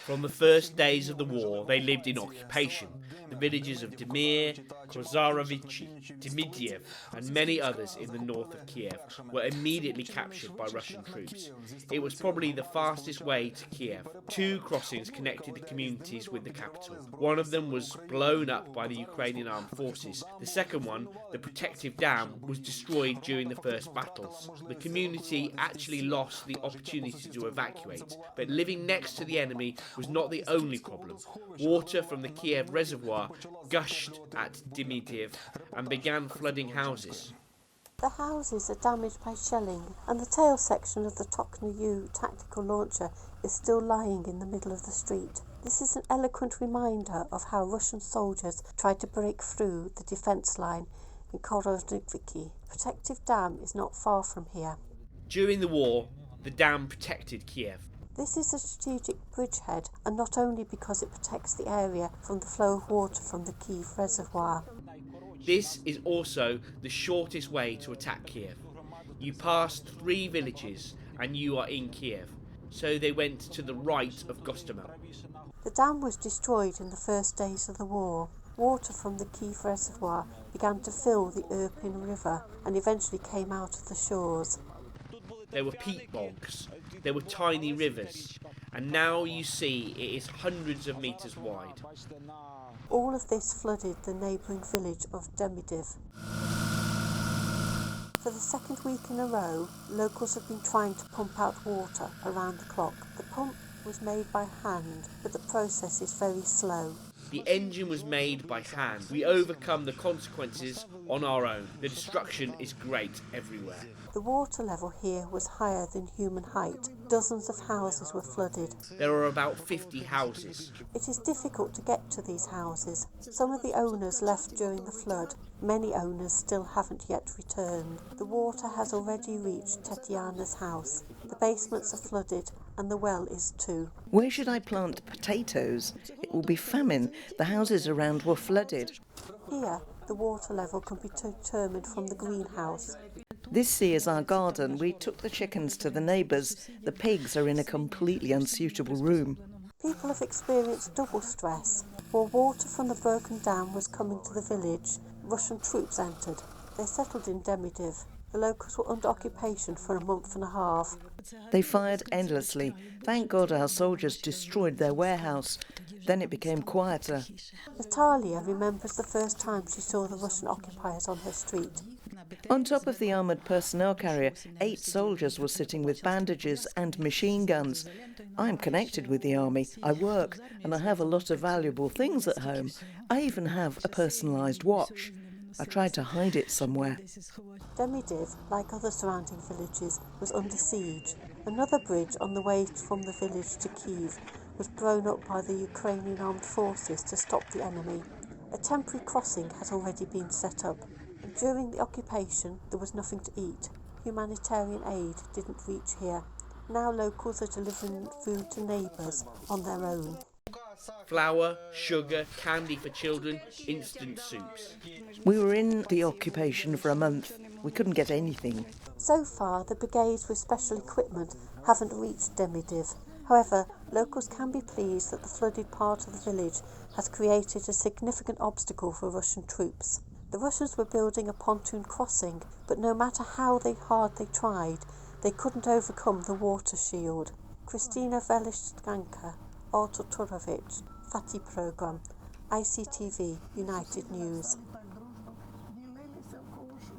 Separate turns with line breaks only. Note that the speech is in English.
From the first days of the war, they lived in occupation. The villages of Dymer, Kozarovychi, Demydiv, and many others in the north of Kiev were immediately captured by Russian troops. It was probably the fastest way to Kiev. 2 crossings connected the communities with the capital. One of them was blown up by the Ukrainian armed forces. The second one, the protective dam, was destroyed during the first battles. The community actually lost the opportunity to evacuate, but living next to the enemy was not the only problem. Water from the Kyiv Reservoir gushed at Demydiv and began flooding houses.
The houses are damaged by shelling, and the tail section of the Tokno-U tactical launcher is still lying in the middle of the street. This is an eloquent reminder of how Russian soldiers tried to break through the defence line in Kozarovychi. Protective dam is not far from here.
During the war, the dam protected Kiev.
This is a strategic bridgehead, and not only because it protects the area from the flow of water from the Kyiv Reservoir.
This is also the shortest way to attack Kiev. You pass 3 villages and you are in Kiev, so they went to the right of Gostomel.
The dam was destroyed in the first days of the war. Water from the Kyiv Reservoir began to fill the Irpin River and eventually came out of the shores.
There were peat bogs, there were tiny rivers, and now you see it is hundreds of metres wide.
All of this flooded the neighbouring village of Demydiv. For the second week in a row, locals have been trying to pump out water around the clock. The pump was made by hand, but the process is very slow.
The engine was made by hand. We overcome the consequences on our own. The destruction is great everywhere.
The water level here was higher than human height. Dozens of houses were flooded.
There are about 50 houses.
It is difficult to get to these houses. Some of the owners left during the flood. Many owners still haven't yet returned. The water has already reached Tetiana's house. The basements are flooded and the well is too.
Where should I plant potatoes? It will be famine. The houses around were flooded.
Here, the water level can be determined from the greenhouse.
This is our garden. We took the chickens to the neighbours. The pigs are in a completely unsuitable room.
People have experienced double stress. While water from the broken dam was coming to the village, Russian troops entered. They settled in Demydiv. The locals were under occupation for a month and a half.
They fired endlessly. Thank God our soldiers destroyed their warehouse. Then it became quieter.
Natalia remembers the first time she saw the Russian occupiers on her street.
On top of the armoured personnel carrier, 8 soldiers were sitting with bandages and machine guns. I'm connected with the army. I work and I have a lot of valuable things at home. I even have a personalised watch. I tried to hide it somewhere.
Demydiv, like other surrounding villages, was under siege. Another bridge on the way from the village to Kyiv was blown up by the Ukrainian armed forces to stop the enemy. A temporary crossing had already been set up. And during the occupation, there was nothing to eat. Humanitarian aid didn't reach here. Now locals are delivering food to neighbours on their own.
Flour, sugar, candy for children, instant soups.
We were in the occupation for a month. We couldn't get anything.
So far, the brigades with special equipment haven't reached Demydiv. However, locals can be pleased that the flooded part of the village has created a significant obstacle for Russian troops. The Russians were building a pontoon crossing, but no matter how hard they tried, they couldn't overcome the water shield. Kristina Velishchanka, Kozarovychi, Fatih Program, ICTV, United News.